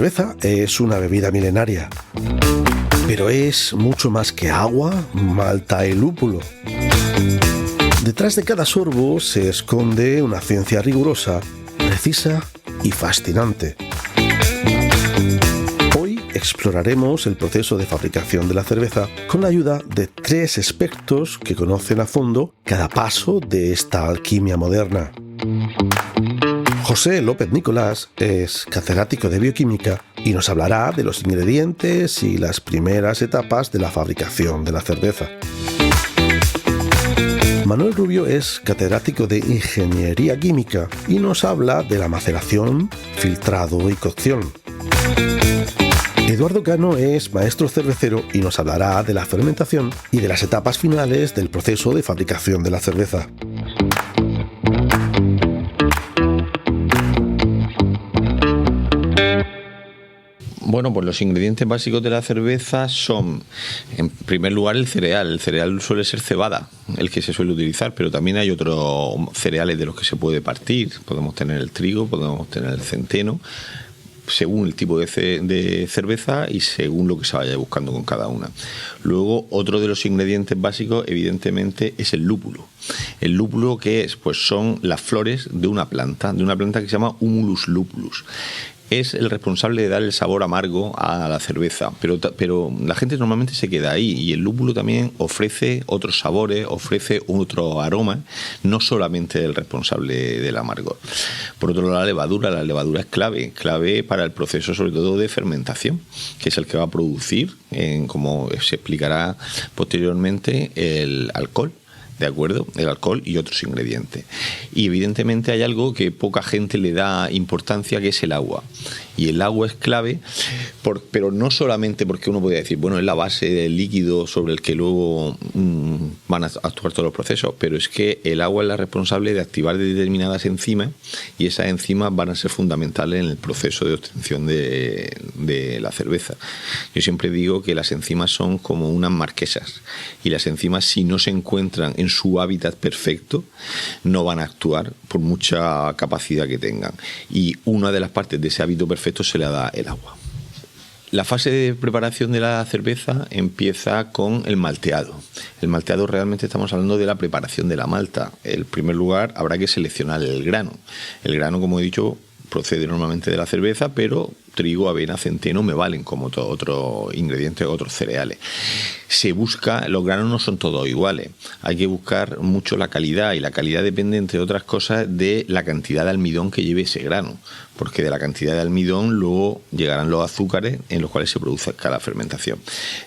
cerveza es una bebida milenaria, pero es mucho más que agua, malta y lúpulo. Detrás de cada sorbo se esconde una ciencia rigurosa, precisa y fascinante. Hoy exploraremos el proceso de fabricación de la cerveza con la ayuda de 3 expertos que conocen a fondo cada paso de esta alquimia moderna. José López Nicolás es catedrático de bioquímica y nos hablará de los ingredientes y las primeras etapas de la fabricación de la cerveza. Manuel Rubio es catedrático de ingeniería química y nos habla de la maceración, filtrado y cocción. Eduardo Cano es maestro cervecero y nos hablará de la fermentación y de las etapas finales del proceso de fabricación de la cerveza. Bueno, pues los ingredientes básicos de la cerveza son, en primer lugar, el cereal. El cereal suele ser cebada, el que se suele utilizar, pero también hay otros cereales de los que se puede partir. Podemos tener el trigo, podemos tener el centeno, según el tipo de cerveza y según lo que se vaya buscando con cada una. Luego, otro de los ingredientes básicos, evidentemente, es el lúpulo. El lúpulo, ¿qué es? Pues son las flores de una planta que se llama Humulus lupulus. Es el responsable de dar el sabor amargo a la cerveza, pero la gente normalmente se queda ahí, y el lúpulo también ofrece otros sabores, ofrece otro aroma, no solamente el responsable del amargor. Por otro lado, la levadura es clave para el proceso, sobre todo de fermentación, que es el que va a producir, como se explicará posteriormente, el alcohol. ¿De acuerdo? El alcohol y otros ingredientes. Y evidentemente hay algo que poca gente le da importancia, que es el agua. Y el agua es clave, pero no solamente porque uno podría decir, bueno, es la base del líquido sobre el que luego van a actuar todos los procesos, pero es que el agua es la responsable de activar determinadas enzimas, y esas enzimas van a ser fundamentales en el proceso de obtención de la cerveza. Yo siempre digo que las enzimas son como unas marquesas, y las enzimas, si no se encuentran en su hábitat perfecto, no van a actuar por mucha capacidad que tengan, y una de las partes de ese hábito perfecto se le da el agua. La fase de preparación de la cerveza empieza con el malteado. El malteado, realmente estamos hablando de la preparación de la malta. En primer lugar, habrá que seleccionar el grano. El grano, como he dicho, procede normalmente de la cerveza, pero trigo, avena, centeno me valen como otros ingredientes, otros cereales. Se busca, los granos no son todos iguales, hay que buscar mucho la calidad, y la calidad depende, entre otras cosas, de la cantidad de almidón que lleve ese grano, porque de la cantidad de almidón luego llegarán los azúcares en los cuales se produce cada fermentación.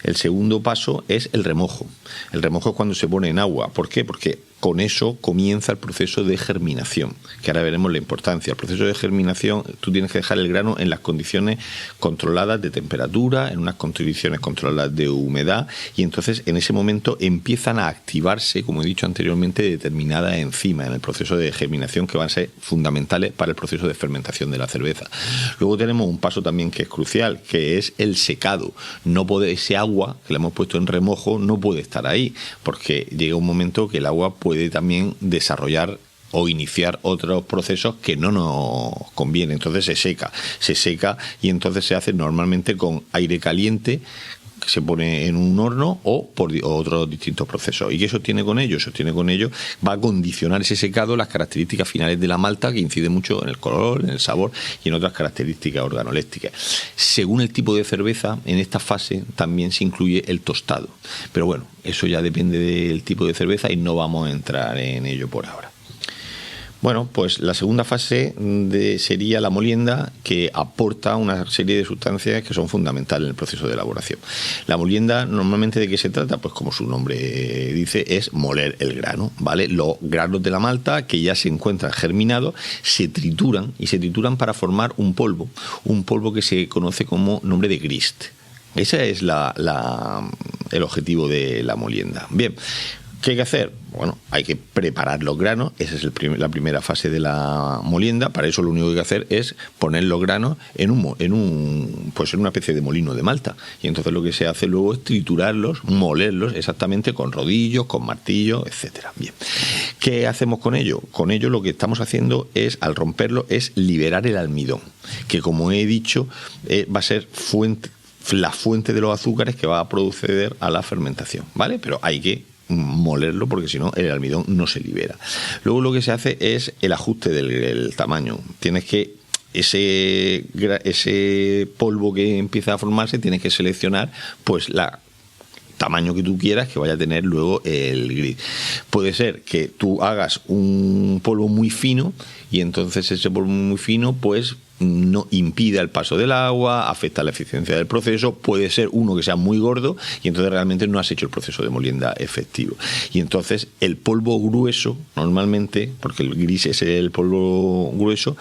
El segundo paso es el remojo. El remojo es cuando se pone en agua. ¿Por qué? Porque con eso comienza el proceso de germinación, que ahora veremos la importancia. El proceso de germinación, tú tienes que dejar el grano en las condiciones controladas de temperatura, en unas condiciones controladas de humedad, y entonces en ese momento empiezan a activarse, como he dicho anteriormente, determinadas enzimas en el proceso de germinación que van a ser fundamentales para el proceso de fermentación de la cerveza. Luego tenemos un paso también que es crucial, que es el secado. Ese agua que le hemos puesto en remojo no puede estar ahí, porque llega un momento que el agua puede también desarrollar o iniciar otros procesos que no nos convienen. Entonces se seca y entonces se hace normalmente con aire caliente, que se pone en un horno, o por otros distintos procesos. ¿Y qué sostiene con ello? Va a condicionar ese secado las características finales de la malta, que incide mucho en el color, en el sabor y en otras características organolépticas. Según el tipo de cerveza, en esta fase también se incluye el tostado. Pero bueno, eso ya depende del tipo de cerveza y no vamos a entrar en ello por ahora. Bueno, pues la segunda fase sería la molienda, que aporta una serie de sustancias que son fundamentales en el proceso de elaboración. La molienda, normalmente, ¿de qué se trata? Pues como su nombre dice, es moler el grano, ¿vale? Los granos de la malta, que ya se encuentran germinados, se trituran para formar un polvo que se conoce como nombre de grist. Ese es el objetivo de la molienda. Bien. ¿Qué hay que hacer? Bueno, hay que preparar los granos. Esa es la primera fase de la molienda. Para eso lo único que hay que hacer es poner los granos en una especie de molino de malta. Y entonces lo que se hace luego es triturarlos, molerlos exactamente con rodillos, con martillo, etcétera. Bien. ¿Qué hacemos con ello? Con ello lo que estamos haciendo es, al romperlo, es liberar el almidón, que como he dicho, va a ser la fuente de los azúcares que va a proceder a la fermentación, ¿vale? Pero hay que molerlo porque si no el almidón no se libera. Luego lo que se hace es el ajuste del tamaño. Tienes que ese polvo que empieza a formarse, tienes que seleccionar pues tamaño que tú quieras que vaya a tener luego el gris. Puede ser que tú hagas un polvo muy fino y entonces ese polvo muy fino pues no impida el paso del agua, afecta la eficiencia del proceso. Puede ser uno que sea muy gordo y entonces realmente no has hecho el proceso de molienda efectivo. Y entonces el polvo grueso, normalmente, porque el gris es el polvo grueso,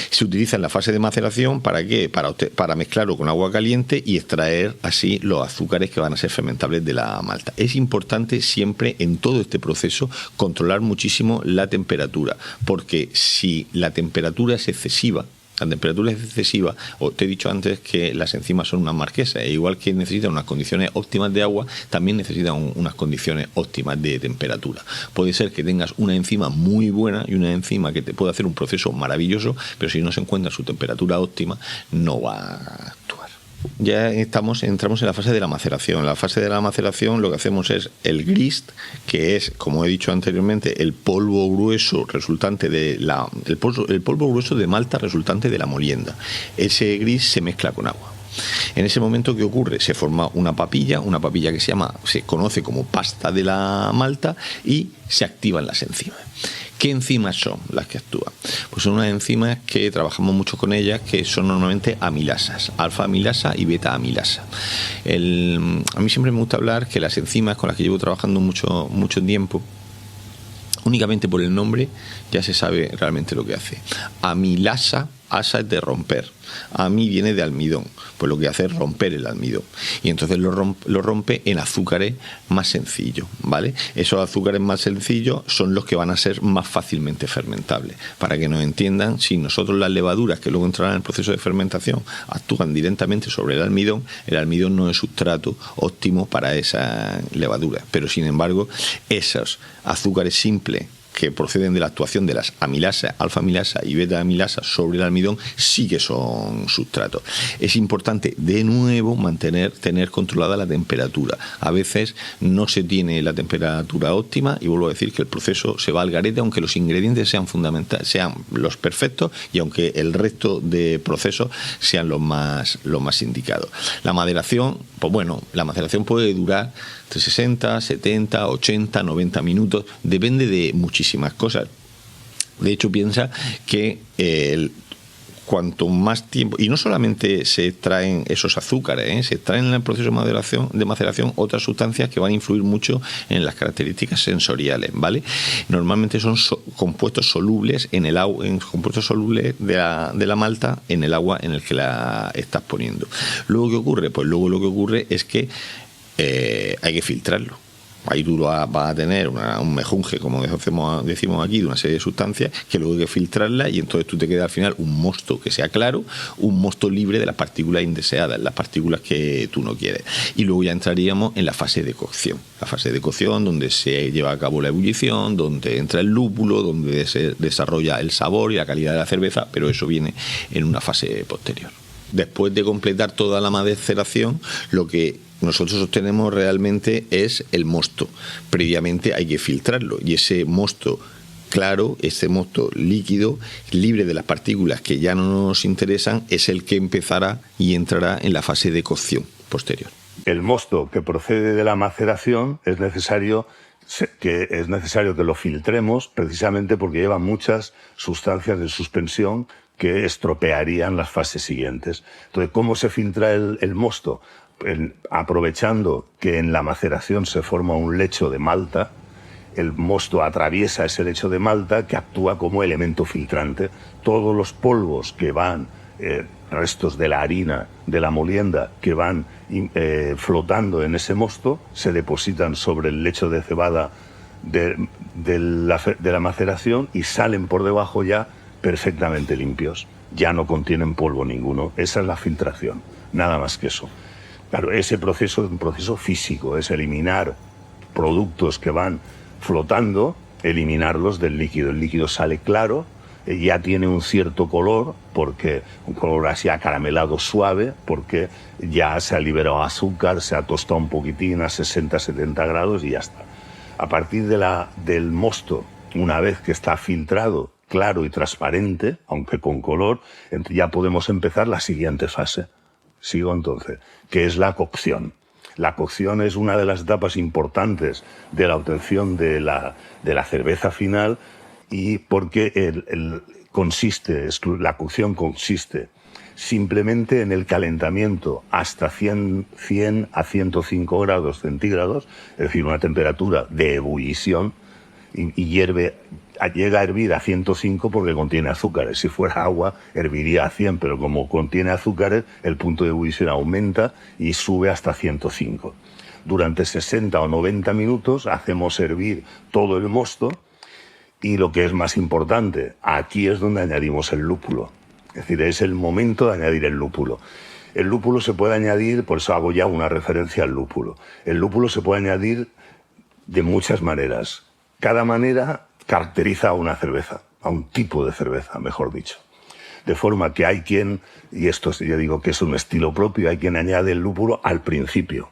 se utiliza en la fase de maceración. ¿Para qué? Para mezclarlo con agua caliente y extraer así los azúcares que van a ser fermentables de la malta. Es importante siempre en todo este proceso controlar muchísimo la temperatura, porque si la temperatura es excesiva, o te he dicho antes que las enzimas son unas marquesas, e igual que necesitan unas condiciones óptimas de agua, también necesitan unas condiciones óptimas de temperatura. Puede ser que tengas una enzima muy buena y una enzima que te puede hacer un proceso maravilloso, pero si no se encuentra su temperatura óptima, no va a actuar. Ya entramos en la fase de la maceración. En la fase de la maceración lo que hacemos es el grist, que es, como he dicho anteriormente, el polvo grueso resultante el polvo grueso de malta resultante de la molienda. Ese grist se mezcla con agua. En ese momento, ¿qué ocurre? Se forma una papilla que se conoce como pasta de la malta, y se activan las enzimas. ¿Qué enzimas son las que actúan? Pues son unas enzimas que trabajamos mucho con ellas, que son normalmente amilasas, alfa-amilasa y beta-amilasa. A mí siempre me gusta hablar que las enzimas con las que llevo trabajando mucho tiempo, únicamente por el nombre ya se sabe realmente lo que hace. Amilasa, asa es de romper, ami viene de almidón, pues lo que hace es romper el almidón, y entonces lo rompe en azúcares más sencillos, ¿vale? Esos azúcares más sencillos son los que van a ser más fácilmente fermentables. Para que nos entiendan, si nosotros las levaduras que luego entrarán en el proceso de fermentación actúan directamente sobre el almidón no es sustrato óptimo para esa levadura, pero sin embargo esos azúcares simples que proceden de la actuación de las amilasas, alfa-amilasa y beta-amilasa sobre el almidón, sí que son sustratos. Es importante, de nuevo, tener controlada la temperatura. A veces no se tiene la temperatura óptima y vuelvo a decir que el proceso se va al garete, aunque los ingredientes sean fundamentales, sean los perfectos, y aunque el resto de procesos sean los más indicados. La maceración, pues bueno, la maceración puede durar entre 60, 70, 80, 90 minutos, depende de muchísimas cosas. De hecho, piensa que cuanto más tiempo, y no solamente se extraen esos azúcares, se extraen en el proceso de maceración otras sustancias que van a influir mucho en las características sensoriales, ¿vale? Normalmente son compuestos solubles en el agua, compuestos solubles de la malta en el agua en el que la estás poniendo. Luego, ¿qué ocurre? Pues luego lo que ocurre es que hay que filtrarlo. Ahí tú vas a tener un mejunje, como decimos aquí, de una serie de sustancias que luego hay que filtrarla, y entonces tú te queda al final un mosto que sea claro, un mosto libre de las partículas indeseadas, las partículas que tú no quieres. Y luego ya entraríamos en la fase de cocción. La fase de cocción donde se lleva a cabo la ebullición, donde entra el lúpulo, donde se desarrolla el sabor y la calidad de la cerveza, pero eso viene en una fase posterior. Después de completar toda la maceración, lo que nosotros obtenemos realmente es el mosto. Previamente hay que filtrarlo, y ese mosto claro, ese mosto líquido, libre de las partículas que ya no nos interesan, es el que empezará y entrará en la fase de cocción posterior. El mosto que procede de la maceración es necesario que lo filtremos, precisamente porque lleva muchas sustancias de suspensión que estropearían las fases siguientes. Entonces, ¿cómo se filtra el mosto? Aprovechando que en la maceración se forma un lecho de malta, el mosto atraviesa ese lecho de malta que actúa como elemento filtrante. Todos los polvos que van, restos de la harina, de la molienda, que van flotando en ese mosto, se depositan sobre el lecho de cebada de la maceración y salen por debajo ya perfectamente limpios. Ya no contienen polvo ninguno. Esa es la filtración, nada más que eso. Claro, ese proceso es un proceso físico, es eliminar productos que van flotando, eliminarlos del líquido. El líquido sale claro, ya tiene un cierto color, porque un color así acaramelado suave, porque ya se ha liberado azúcar, se ha tostado un poquitín a 60-70 grados y ya está. A partir del mosto, una vez que está filtrado, claro y transparente, aunque con color, ya podemos empezar la siguiente fase. Sigo entonces, que es la cocción. La cocción es una de las etapas importantes de la obtención de la cerveza final, y porque la cocción consiste simplemente en el calentamiento hasta 100 a 105 grados centígrados, es decir, una temperatura de ebullición, y llega a hervir a 105 porque contiene azúcares. Si fuera agua, herviría a 100, pero como contiene azúcares, el punto de ebullición aumenta y sube hasta 105. Durante 60 o 90 minutos hacemos hervir todo el mosto, y lo que es más importante, aquí es donde añadimos el lúpulo. Es decir, es el momento de añadir el lúpulo. El lúpulo se puede añadir, por eso hago ya una referencia al lúpulo. El lúpulo se puede añadir de muchas maneras. Cada manera caracteriza a una cerveza, a un tipo de cerveza, mejor dicho. De forma que hay quien, y esto yo digo que es un estilo propio, hay quien añade el lúpulo al principio.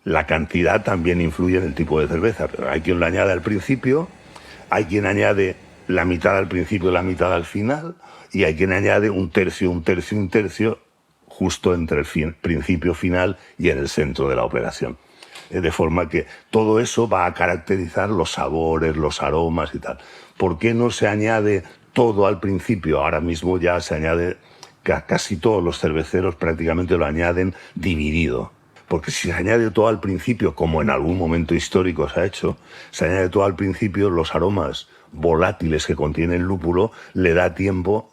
La cantidad también influye en el tipo de cerveza, pero hay quien lo añade al principio, hay quien añade la mitad al principio y la mitad al final, y hay quien añade un tercio, justo entre el principio final y en el centro de la operación. De forma que todo eso va a caracterizar los sabores, los aromas y tal. ¿Por qué no se añade todo al principio? Ahora mismo ya se añade, casi todos los cerveceros prácticamente lo añaden dividido. Porque si se añade todo al principio, como en algún momento histórico se ha hecho, se añade todo al principio, los aromas volátiles que contiene el lúpulo les da tiempo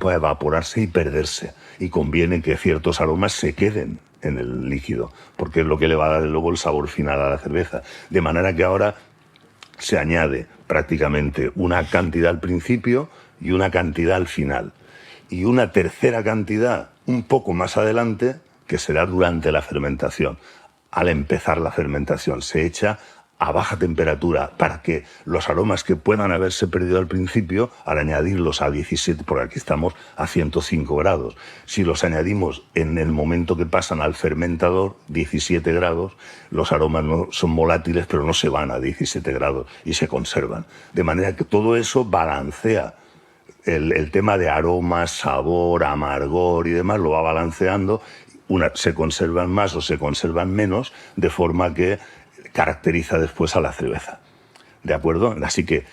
a evaporarse y perderse. Y conviene que ciertos aromas se queden en el líquido, porque es lo que le va a dar luego el sabor final a la cerveza. De manera que ahora se añade prácticamente una cantidad al principio y una cantidad al final. Y una tercera cantidad un poco más adelante, que será durante la fermentación. Al empezar la fermentación se echa a baja temperatura para que los aromas que puedan haberse perdido al principio, al añadirlos a 17, porque aquí estamos a 105 grados, si los añadimos en el momento que pasan al fermentador, 17 grados, los aromas no son volátiles, pero no se van a 17 grados y se conservan. De manera que todo eso balancea el tema de aromas, sabor, amargor y demás, lo va balanceando. Se conservan más o se conservan menos, de forma que caracteriza después a la cerveza. ¿De acuerdo? Así que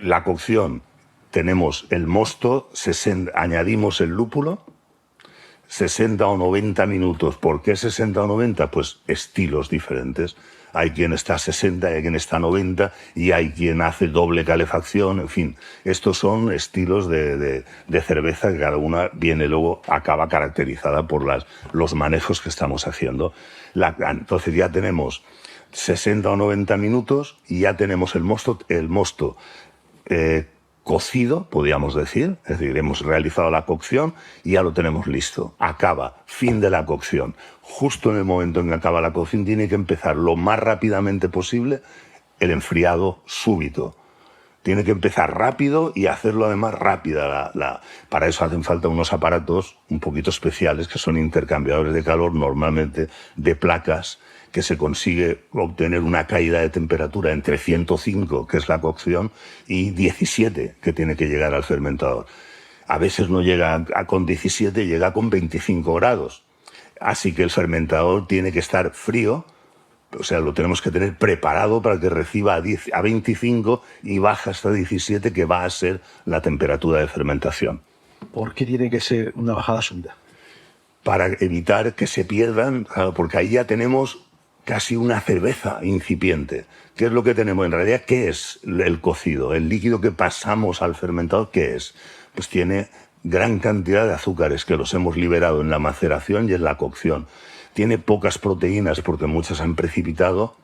la cocción, tenemos el mosto, añadimos el lúpulo, 60 o 90 minutos. ¿Por qué 60 o 90? Pues estilos diferentes. Hay quien está a 60, hay quien está a 90 y hay quien hace doble calefacción, en fin. Estos son estilos de cerveza que cada una acaba caracterizada por los manejos que estamos haciendo. Entonces ya tenemos 60 o 90 minutos y ya tenemos el mosto cocido, podríamos decir. Es decir, hemos realizado la cocción y ya lo tenemos listo. Acaba, fin de la cocción. Justo en el momento en que acaba la cocción tiene que empezar lo más rápidamente posible el enfriado súbito. Tiene que empezar rápido y hacerlo además rápida. Para eso hacen falta unos aparatos un poquito especiales que son intercambiadores de calor, normalmente de placas, que se consigue obtener una caída de temperatura entre 105, que es la cocción, y 17, que tiene que llegar al fermentador. A veces no llega con 17, llega con 25 grados. Así que el fermentador tiene que estar frío, o sea, lo tenemos que tener preparado para que reciba a 25 y baja hasta 17, que va a ser la temperatura de fermentación. ¿Por qué tiene que ser una bajada súbita? Para evitar que se pierdan, claro, porque ahí ya tenemos casi una cerveza incipiente. ¿Qué es lo que tenemos? En realidad, ¿qué es el cocido? El líquido que pasamos al fermentador, ¿qué es? Pues tiene gran cantidad de azúcares que los hemos liberado en la maceración y en la cocción. Tiene pocas proteínas porque muchas han precipitado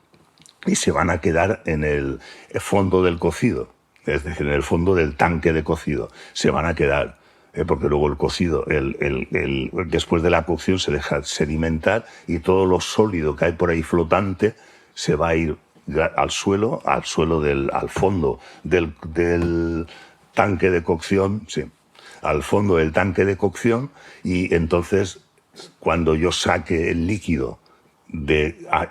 y se van a quedar en el fondo del cocido, es decir, en el fondo del tanque de cocido. Se van a quedar, porque luego el cocido, después de la cocción se deja sedimentar y todo lo sólido que hay por ahí flotante se va a ir al fondo del tanque de cocción, sí, al fondo del tanque de cocción, y entonces cuando yo saque el líquido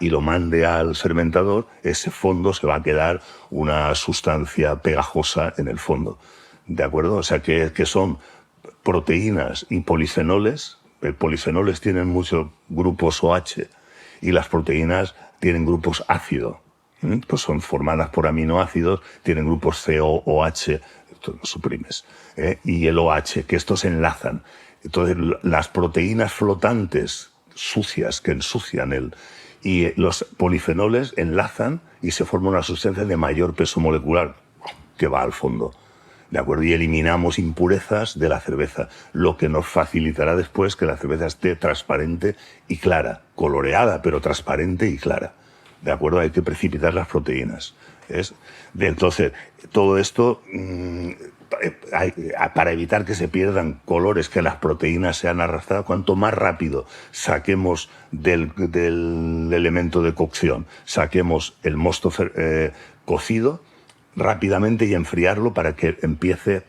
y lo mande al fermentador, ese fondo se va a quedar una sustancia pegajosa en el fondo, ¿de acuerdo? O sea que son proteínas y polifenoles. Polifenoles tienen muchos grupos OH y las proteínas tienen grupos ácido. Pues son formadas por aminoácidos, tienen grupos COOH, esto lo suprimes, y el OH, que estos enlazan. Entonces, las proteínas flotantes sucias que ensucian y los polifenoles enlazan y se forma una sustancia de mayor peso molecular que va al fondo, ¿de acuerdo? Y eliminamos impurezas de la cerveza, lo que nos facilitará después que la cerveza esté transparente y clara, coloreada, pero transparente y clara. ¿De acuerdo? Hay que precipitar las proteínas. Entonces, todo esto, para evitar que se pierdan colores, que las proteínas sean arrastradas, cuanto más rápido saquemos del elemento de cocción, saquemos el mosto cocido rápidamente y enfriarlo para que empiece...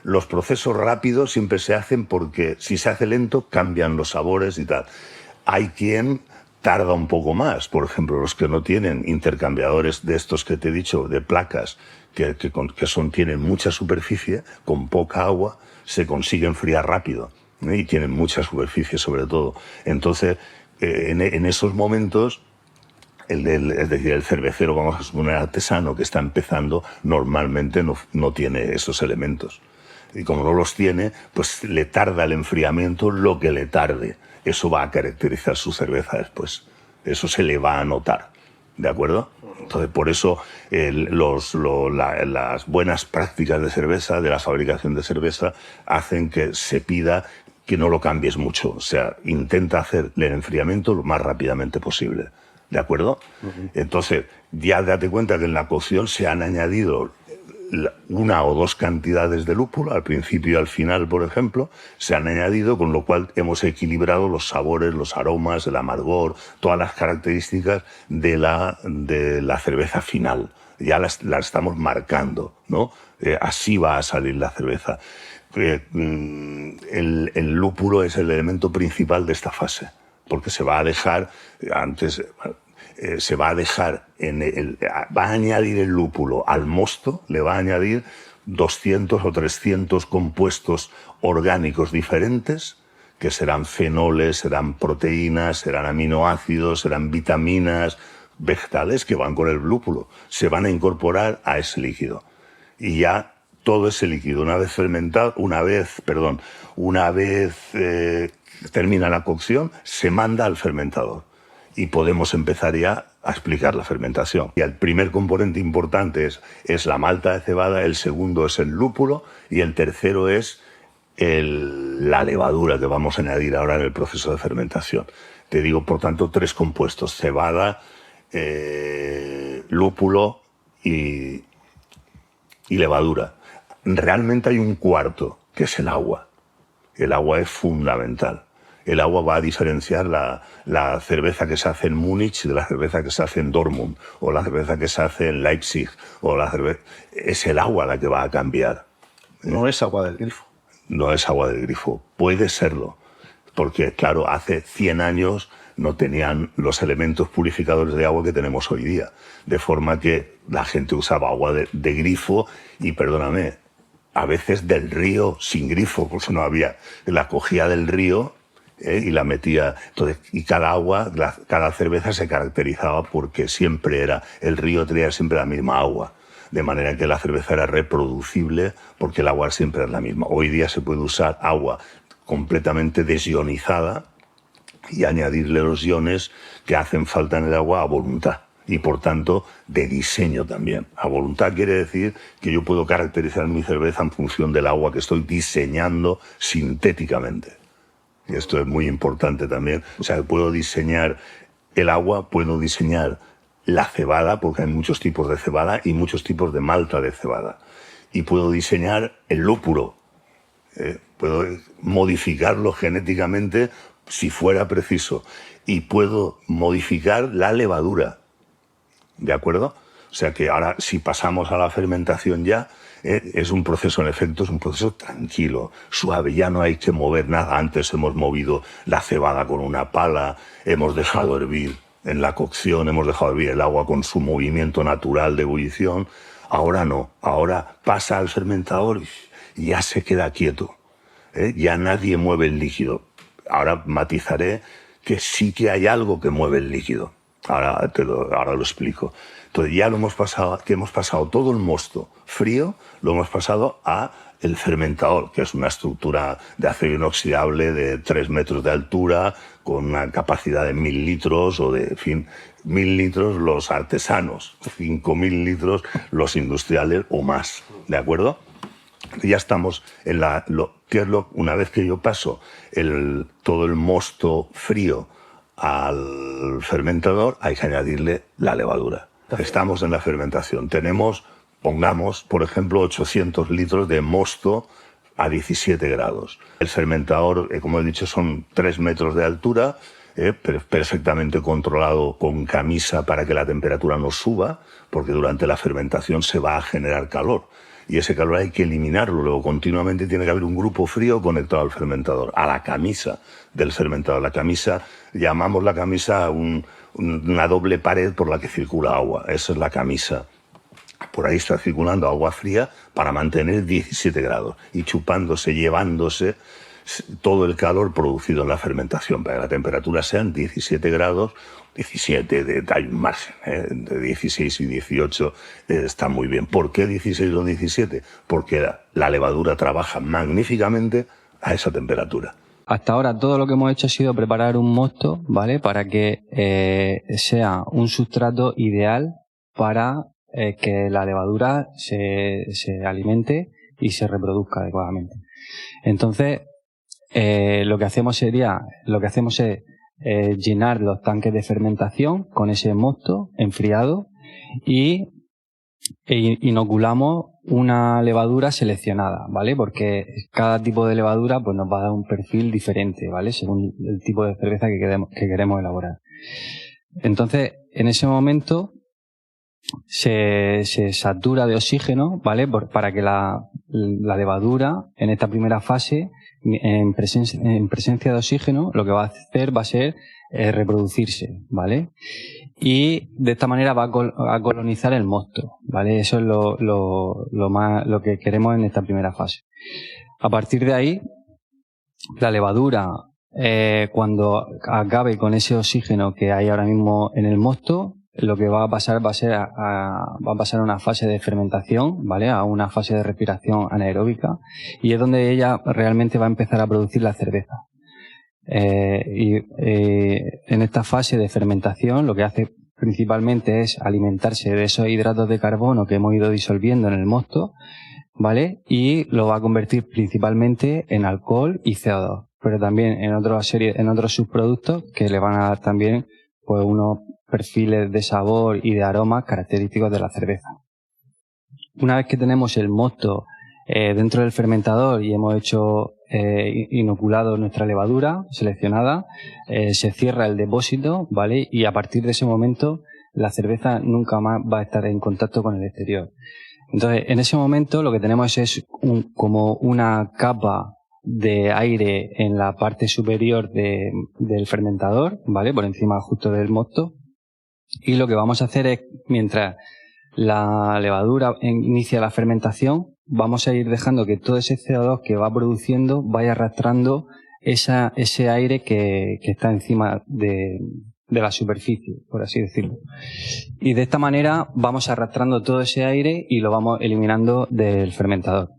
Los procesos rápidos siempre se hacen porque si se hace lento cambian los sabores y tal. Hay quien tarda un poco más, por ejemplo, los que no tienen intercambiadores de estos que te he dicho, de placas, que tienen mucha superficie, con poca agua, se consigue enfriar rápido, y tienen mucha superficie sobre todo. Entonces, en esos momentos, es decir, el cervecero, vamos a suponer artesano, que está empezando, normalmente no tiene esos elementos. Y como no los tiene, pues le tarda el enfriamiento lo que le tarde. Eso va a caracterizar su cerveza después. Eso se le va a notar, ¿de acuerdo? Entonces, por eso las buenas prácticas de cerveza, de la fabricación de cerveza, hacen que se pida que no lo cambies mucho. O sea, intenta hacer el enfriamiento lo más rápidamente posible, ¿de acuerdo? Uh-huh. Entonces, ya date cuenta que en la cocción se han añadido una o dos cantidades de lúpulo, al principio y al final, por ejemplo, se han añadido, con lo cual hemos equilibrado los sabores, los aromas, el amargor, todas las características de la cerveza final. Ya la estamos marcando, ¿no? Así va a salir la cerveza. El lúpulo es el elemento principal de esta fase, porque se va a dejar antes... va a añadir el lúpulo al mosto, le va a añadir 200 o 300 compuestos orgánicos diferentes, que serán fenoles, serán proteínas, serán aminoácidos, serán vitaminas, vegetales que van con el lúpulo. Se van a incorporar a ese líquido. Y ya todo ese líquido, una vez fermentado, una vez termina la cocción, se manda al fermentador. Y podemos empezar ya a explicar la fermentación. Y el primer componente importante es la malta de cebada, el segundo es el lúpulo y el tercero es la levadura que vamos a añadir ahora en el proceso de fermentación. Te digo, por tanto, 3 compuestos: cebada, lúpulo y levadura. Realmente hay un cuarto, que es el agua. El agua es fundamental. El agua va a diferenciar la cerveza que se hace en Múnich de la cerveza que se hace en Dortmund, o la cerveza que se hace en Leipzig, es el agua la que va a cambiar. No es agua del grifo. No es agua del grifo. Puede serlo, porque, claro, hace 100 años no tenían los elementos purificadores de agua que tenemos hoy día, de forma que la gente usaba agua de grifo y, perdóname, a veces del río sin grifo, porque no había. La cogía del río y la metía. Entonces, y cada cerveza se caracterizaba porque el río traía siempre la misma agua, de manera que la cerveza era reproducible porque el agua siempre es la misma. Hoy día se puede usar agua completamente desionizada y añadirle los iones que hacen falta en el agua a voluntad, y por tanto de diseño también. A voluntad quiere decir que yo puedo caracterizar mi cerveza en función del agua que estoy diseñando sintéticamente. Y esto es muy importante también. O sea, puedo diseñar el agua, puedo diseñar la cebada, porque hay muchos tipos de cebada y muchos tipos de malta de cebada. Y puedo diseñar el lúpulo, puedo modificarlo genéticamente si fuera preciso, y puedo modificar la levadura, ¿de acuerdo? O sea que ahora, si pasamos a la fermentación ya, es un proceso, en efecto, es un proceso tranquilo, suave, ya no hay que mover nada. Antes hemos movido la cebada con una pala, hemos dejado hervir en la cocción, hemos dejado hervir el agua con su movimiento natural de ebullición. Ahora no, ahora pasa al fermentador y ya se queda quieto, ya nadie mueve el líquido. Ahora matizaré que sí que hay algo que mueve el líquido. Ahora lo explico. Entonces ya hemos pasado todo el mosto frío, lo hemos pasado a el fermentador, que es una estructura de acero inoxidable de 3 metros de altura, con una capacidad de 1000 litros, o de, en fin, 1000 litros los artesanos, 5000 litros los industriales o más, ¿de acuerdo? Ya estamos en una vez que yo paso todo el mosto frío al fermentador, hay que añadirle la levadura. Estamos en la fermentación. Pongamos, por ejemplo, 800 litros de mosto a 17 grados. El fermentador, como he dicho, son 3 metros de altura, perfectamente controlado con camisa para que la temperatura no suba, porque durante la fermentación se va a generar calor. Y ese calor hay que eliminarlo. Luego continuamente tiene que haber un grupo frío conectado al fermentador, a la camisa del fermentador. La camisa, llamamos la camisa una doble pared por la que circula agua. Esa es la camisa. Por ahí está circulando agua fría para mantener 17 grados y chupándose, llevándose todo el calor producido en la fermentación, para que la temperatura sean 17 grados, 17, hay un margen, de 16 y 18 está muy bien. ¿Por qué 16 o 17? Porque la levadura trabaja magníficamente a esa temperatura. Hasta ahora todo lo que hemos hecho ha sido preparar un mosto, ¿vale? Para que sea un sustrato ideal para que la levadura se alimente y se reproduzca adecuadamente. Entonces, lo que hacemos es llenar los tanques de fermentación con ese mosto enfriado e inoculamos una levadura seleccionada, ¿vale? Porque cada tipo de levadura pues nos va a dar un perfil diferente, ¿vale? Según el tipo de cerveza que queremos elaborar. Entonces, en ese momento se satura de oxígeno, ¿vale? Para que la levadura en esta primera fase, en presencia de oxígeno, lo que va a hacer va a ser reproducirse, ¿vale? Y de esta manera va a colonizar el mosto, ¿vale? Eso es lo que queremos en esta primera fase. A partir de ahí, la levadura, cuando acabe con ese oxígeno que hay ahora mismo en el mosto, lo que va a pasar a una fase de fermentación, ¿vale? A una fase de respiración anaeróbica, y es donde ella realmente va a empezar a producir la cerveza. En esta fase de fermentación lo que hace principalmente es alimentarse de esos hidratos de carbono que hemos ido disolviendo en el mosto, ¿vale? Y lo va a convertir principalmente en alcohol y CO2, pero también en otros subproductos que le van a dar también pues unos perfiles de sabor y de aromas característicos de la cerveza. Una vez que tenemos el mosto dentro del fermentador y hemos inoculado nuestra levadura seleccionada, se cierra el depósito, ¿vale? Y a partir de ese momento la cerveza nunca más va a estar en contacto con el exterior. Entonces, en ese momento lo que tenemos es como una capa de aire en la parte superior del fermentador, ¿vale? Por encima justo del mosto. Y lo que vamos a hacer es, mientras la levadura inicia la fermentación, vamos a ir dejando que todo ese CO2 que va produciendo vaya arrastrando ese aire que está encima de la superficie, por así decirlo. Y de esta manera vamos arrastrando todo ese aire y lo vamos eliminando del fermentador.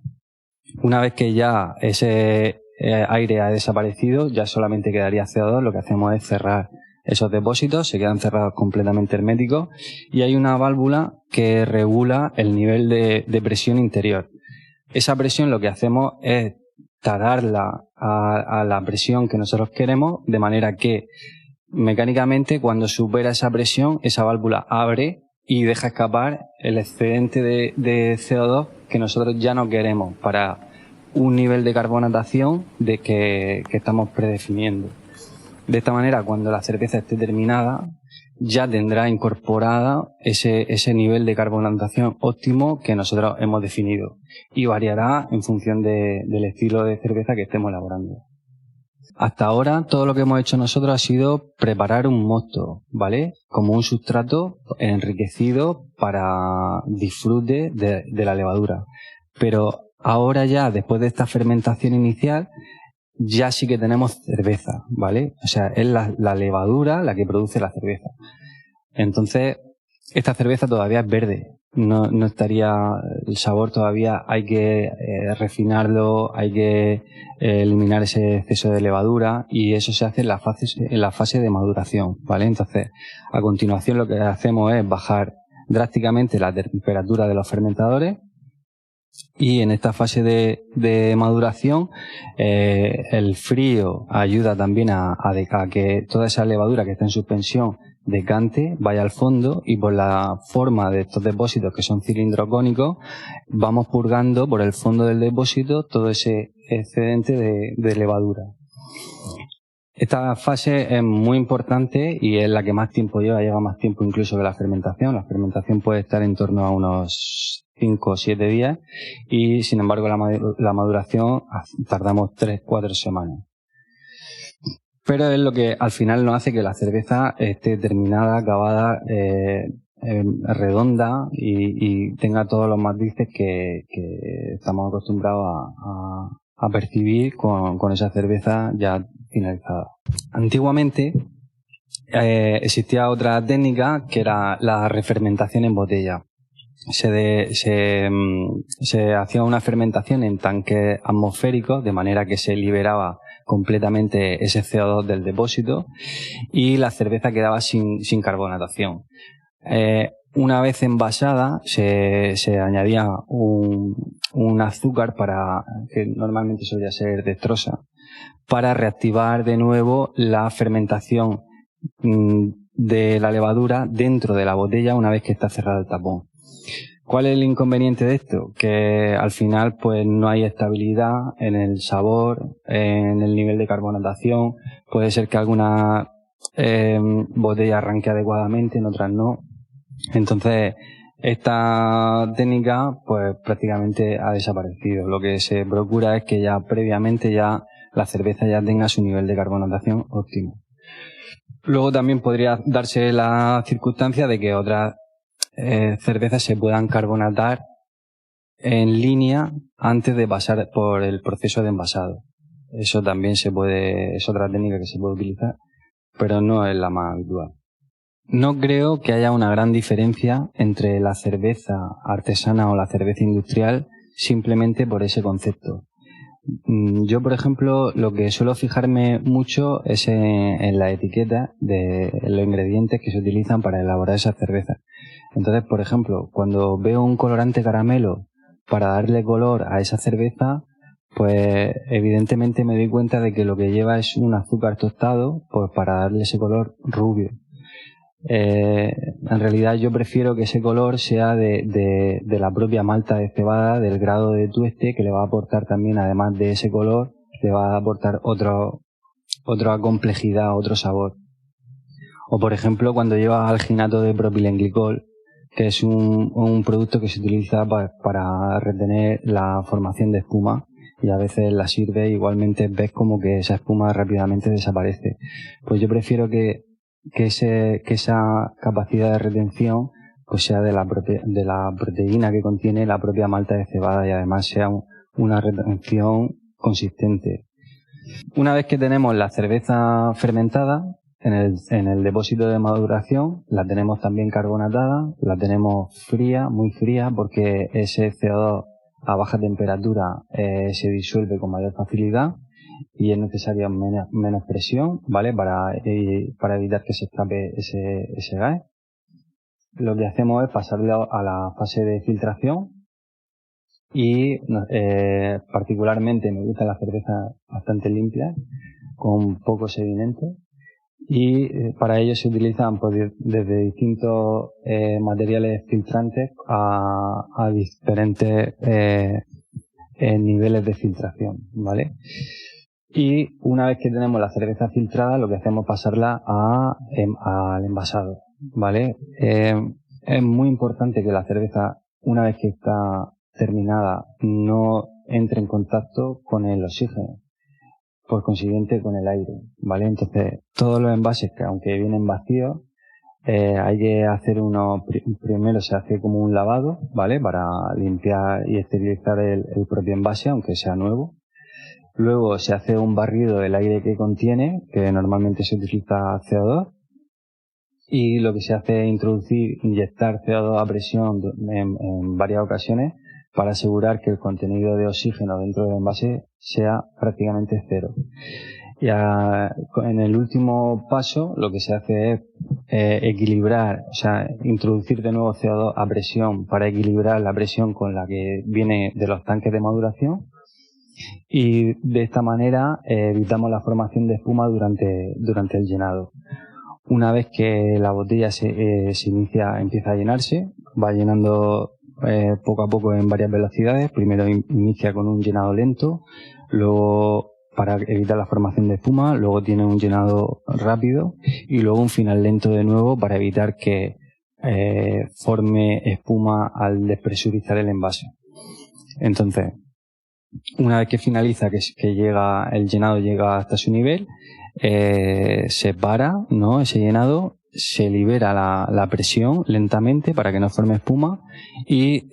Una vez que ya ese aire ha desaparecido, ya solamente quedaría CO2, lo que hacemos es cerrar esos depósitos, se quedan cerrados completamente herméticos, y hay una válvula que regula el nivel de presión interior. Esa presión lo que hacemos es tararla a la presión que nosotros queremos, de manera que mecánicamente, cuando supera esa presión, esa válvula abre y deja escapar el excedente de CO2 que nosotros ya no queremos para un nivel de carbonatación de que estamos predefiniendo. De esta manera, cuando la cerveza esté terminada, ya tendrá incorporada ese nivel de carbonatación óptimo que nosotros hemos definido y variará en función del estilo de cerveza que estemos elaborando. Hasta ahora todo lo que hemos hecho nosotros ha sido preparar un mosto, ¿vale? Como un sustrato enriquecido para disfrute de la levadura. Pero ahora ya, después de esta fermentación inicial, ya sí que tenemos cerveza, ¿vale? O sea, es la levadura la que produce la cerveza. Entonces, esta cerveza todavía es verde. No estaría, el sabor todavía hay que refinarlo, hay que eliminar ese exceso de levadura y eso se hace en la fase de maduración, ¿vale? Entonces, a continuación lo que hacemos es bajar drásticamente la temperatura de los fermentadores y en esta fase de maduración el frío ayuda también a que toda esa levadura que está en suspensión decante, vaya al fondo y por la forma de estos depósitos que son cilindrocónicos vamos purgando por el fondo del depósito todo ese excedente de levadura. Esta fase es muy importante y es la que más tiempo lleva más tiempo incluso que la fermentación. La fermentación puede estar en torno a unos 5 o 7 días y sin embargo la maduración tardamos 3-4 semanas. Pero es lo que al final nos hace que la cerveza esté terminada, acabada, redonda y tenga todos los matices que estamos acostumbrados a percibir con esa cerveza ya finalizada. Antiguamente existía otra técnica que era la refermentación en botella. Se hacía una fermentación en tanques atmosféricos de manera que se liberaba completamente ese CO2 del depósito y la cerveza quedaba sin carbonatación. Una vez envasada se añadía un azúcar que normalmente solía ser dextrosa para reactivar de nuevo la fermentación de la levadura dentro de la botella una vez que está cerrado el tapón. ¿Cuál es el inconveniente de esto? Que al final pues no hay estabilidad en el sabor, en el nivel de carbonatación. Puede ser que alguna botella arranque adecuadamente, en otras no. Entonces esta técnica pues prácticamente ha desaparecido. Lo que se procura es que ya previamente ya la cerveza ya tenga su nivel de carbonatación óptimo. Luego también podría darse la circunstancia de que otras cervezas se puedan carbonatar en línea antes de pasar por el proceso de envasado. Eso también es otra técnica que se puede utilizar, pero no es la más habitual. No creo que haya una gran diferencia entre la cerveza artesana o la cerveza industrial simplemente por ese concepto. Yo, por ejemplo, lo que suelo fijarme mucho es en la etiqueta de los ingredientes que se utilizan para elaborar esa cerveza. Entonces, por ejemplo, cuando veo un colorante caramelo para darle color a esa cerveza, pues evidentemente me doy cuenta de que lo que lleva es un azúcar tostado pues para darle ese color rubio. En realidad yo prefiero que ese color sea de la propia malta de cebada, del grado de tueste, que le va a aportar también, además de ese color, le va a aportar otra complejidad, otro sabor. O por ejemplo cuando lleva alginato de propilenglicol, que es un producto que se utiliza para retener la formación de espuma y a veces la sirve igualmente ves como que esa espuma rápidamente desaparece. Pues yo prefiero que esa capacidad de retención pues sea de la proteína que contiene la propia malta de cebada y además sea una retención consistente. Una vez que tenemos la cerveza fermentada en el depósito de maduración, la tenemos también carbonatada, la tenemos fría, muy fría, porque ese CO2 a baja temperatura se disuelve con mayor facilidad y es necesaria menos presión, ¿vale? Para evitar que se escape ese gas. Lo que hacemos es pasarlo a la fase de filtración y particularmente me gusta la cerveza bastante limpia, con poco sedimento. y para ello se utilizan pues, desde distintos materiales filtrantes a diferentes niveles de filtración, ¿vale? Y una vez que tenemos la cerveza filtrada, lo que hacemos es pasarla al envasado, ¿vale? Es muy importante que la cerveza, una vez que está terminada, no entre en contacto con el oxígeno, por consiguiente con el aire, ¿vale? Entonces, todos los envases que aunque vienen vacíos, hay que hacer primero se hace como un lavado, ¿vale? Para limpiar y esterilizar el propio envase, aunque sea nuevo. Luego se hace un barrido del aire que contiene, que normalmente se utiliza CO2. Y lo que se hace es inyectar CO2 a presión en varias ocasiones para asegurar que el contenido de oxígeno dentro del envase sea prácticamente cero. Y en el último paso lo que se hace es equilibrar, o sea, introducir de nuevo CO2 a presión para equilibrar la presión con la que viene de los tanques de maduración, y de esta manera evitamos la formación de espuma durante el llenado. Una vez que la botella empieza a llenarse, va llenando poco a poco en varias velocidades. Primero inicia con un llenado lento, luego para evitar la formación de espuma, luego tiene un llenado rápido y luego un final lento de nuevo para evitar que forme espuma al despresurizar el envase. Entonces, una vez que finaliza, que el llenado llega hasta su nivel, se para, ¿no? Ese llenado, se libera la presión lentamente para que no forme espuma, y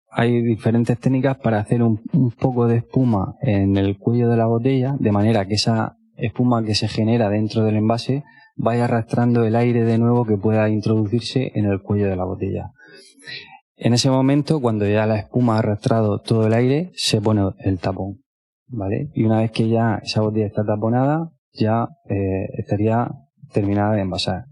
hay diferentes técnicas para hacer un poco de espuma en el cuello de la botella, de manera que esa espuma que se genera dentro del envase vaya arrastrando el aire de nuevo que pueda introducirse en el cuello de la botella. En ese momento, cuando ya la espuma ha arrastrado todo el aire, se pone el tapón, ¿vale? Y una vez que ya esa botella está taponada, ya estaría terminada de envasar.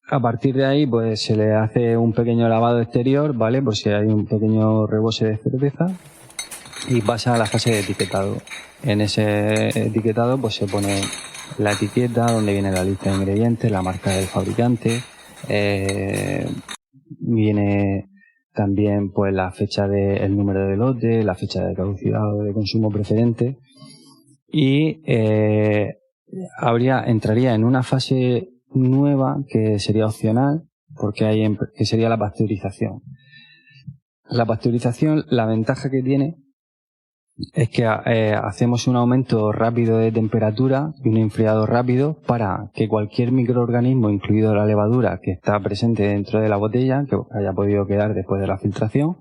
A partir de ahí, pues se le hace un pequeño lavado exterior, ¿vale? Por si hay un pequeño rebose de cerveza, y pasa a la fase de etiquetado. En ese etiquetado, pues se pone la etiqueta donde viene la lista de ingredientes, la marca del fabricante, viene también pues la fecha el número de lote, la fecha de caducidad o de consumo preferente, y entraría en una fase nueva que sería opcional, porque que sería la pasteurización. La pasteurización, la ventaja que tiene es que hacemos un aumento rápido de temperatura y un enfriado rápido para que cualquier microorganismo, incluido la levadura que está presente dentro de la botella, que haya podido quedar después de la filtración,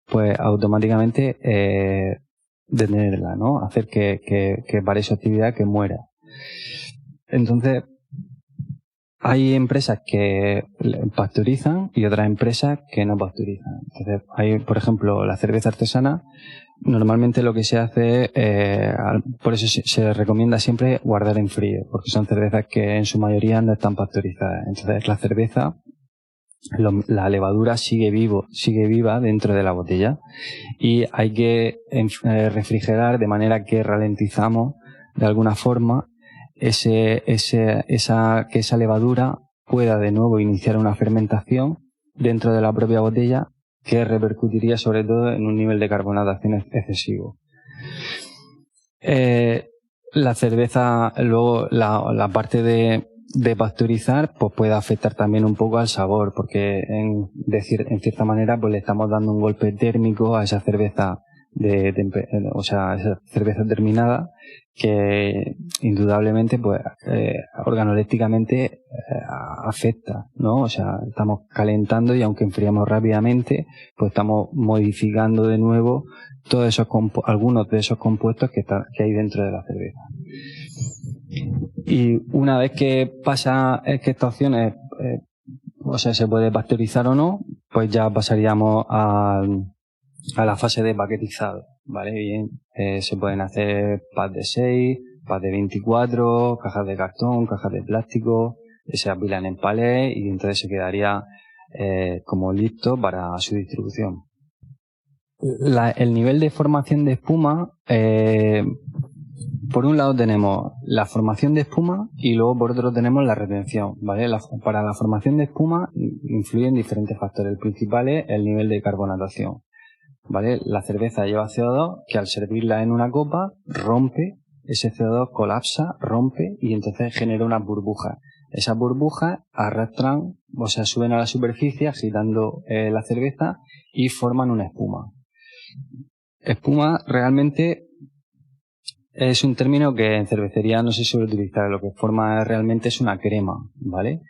pues automáticamente detenerla, ¿no? Hacer que pare su actividad, que muera. Entonces, hay empresas que pasteurizan y otras empresas que no pasteurizan. Entonces, hay, por ejemplo, la cerveza artesana. Normalmente lo que se hace, por eso se recomienda siempre guardar en frío, porque son cervezas que en su mayoría no están pasteurizadas. Entonces la cerveza, la levadura sigue viva dentro de la botella, y hay que refrigerar de manera que ralentizamos de alguna forma que esa levadura pueda de nuevo iniciar una fermentación dentro de la propia botella, que repercutiría sobre todo en un nivel de carbonatación excesivo. La cerveza, luego la parte de pasteurizar, pues puede afectar también un poco al sabor, porque en cierta manera pues le estamos dando un golpe térmico a esa cerveza esa cerveza terminada, que indudablemente pues organolépticamente afecta, ¿no? O sea, estamos calentando, y aunque enfriamos rápidamente, pues estamos modificando de nuevo todos algunos de esos compuestos que hay dentro de la cerveza. Y una vez que pasa que estas opciones, se puede pasteurizar o no, pues ya pasaríamos a la fase de paquetizado, ¿vale? Bien, se pueden hacer packs de 6, packs de 24, cajas de cartón, cajas de plástico, se apilan en palés y entonces se quedaría como listo para su distribución. El nivel de formación de espuma por un lado tenemos la formación de espuma y luego por otro tenemos la retención, ¿vale? Para la formación de espuma influyen diferentes factores. El principal es el nivel de carbonatación, ¿vale? La cerveza lleva CO2 que al servirla en una copa rompe, ese CO2 colapsa, rompe y entonces genera unas burbujas. Esas burbujas arrastran, o sea, suben a la superficie agitando la cerveza y forman una espuma. Espuma realmente es un término que en cervecería no se suele utilizar. Lo que forma realmente es una crema, ¿vale?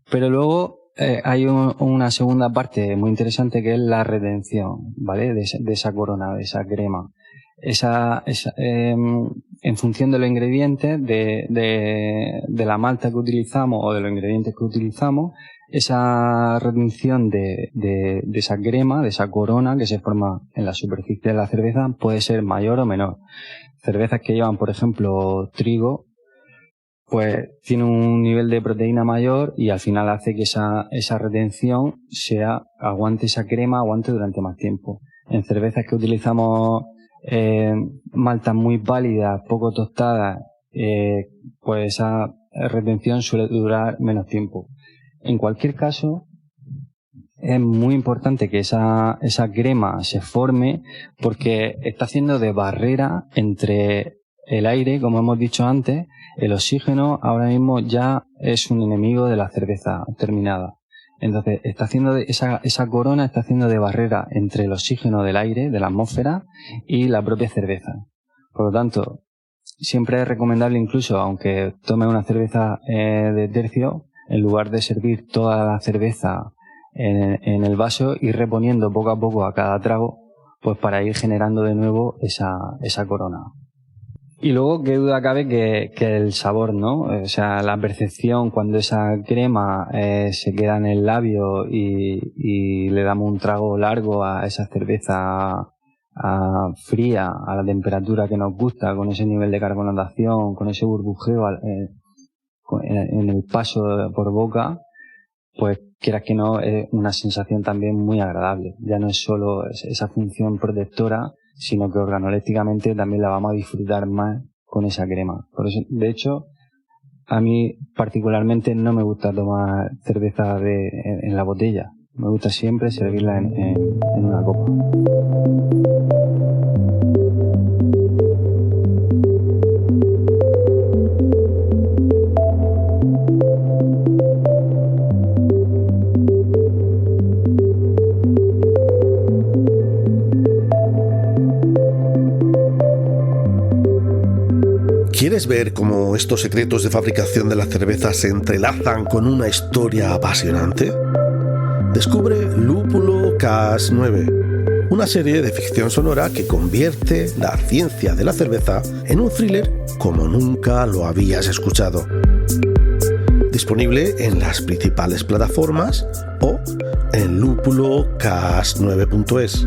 Pero luego hay una segunda parte muy interesante que es la retención, ¿vale? De esa corona, de esa crema. En función de los ingredientes de la malta que utilizamos o de los ingredientes que utilizamos, esa retención de esa crema, de esa corona que se forma en la superficie de la cerveza puede ser mayor o menor. Cervezas que llevan, por ejemplo, trigo, pues tiene un nivel de proteína mayor y al final hace que esa retención aguante esa crema, aguante durante más tiempo. En cervezas que utilizamos maltas muy pálidas, poco tostadas, pues esa retención suele durar menos tiempo. En cualquier caso, es muy importante que esa crema se forme porque está haciendo de barrera entre el aire, como hemos dicho antes. El oxígeno ahora mismo ya es un enemigo de la cerveza terminada. Entonces, esa corona está haciendo de barrera entre el oxígeno del aire, de la atmósfera, y la propia cerveza. Por lo tanto, siempre es recomendable, incluso aunque tome una cerveza de tercio, en lugar de servir toda la cerveza en el vaso, ir reponiendo poco a poco a cada trago, pues para ir generando de nuevo esa corona. Y luego, qué duda cabe que el sabor, ¿no? O sea, la percepción cuando esa crema se queda en el labio y le damos un trago largo a esa cerveza fría, a la temperatura que nos gusta, con ese nivel de carbonatación, con ese burbujeo en el paso por boca, pues quieras que no, es una sensación también muy agradable. Ya no es solo esa función protectora, sino que organolépticamente también la vamos a disfrutar más con esa crema. Por eso, de hecho, a mí particularmente no me gusta tomar cerveza en la botella. Me gusta siempre servirla en una copa. ¿Quieres ver cómo estos secretos de fabricación de la cerveza se entrelazan con una historia apasionante? Descubre Lúpulo Cas9, una serie de ficción sonora que convierte la ciencia de la cerveza en un thriller como nunca lo habías escuchado. Disponible en las principales plataformas o en lupulocas9.es.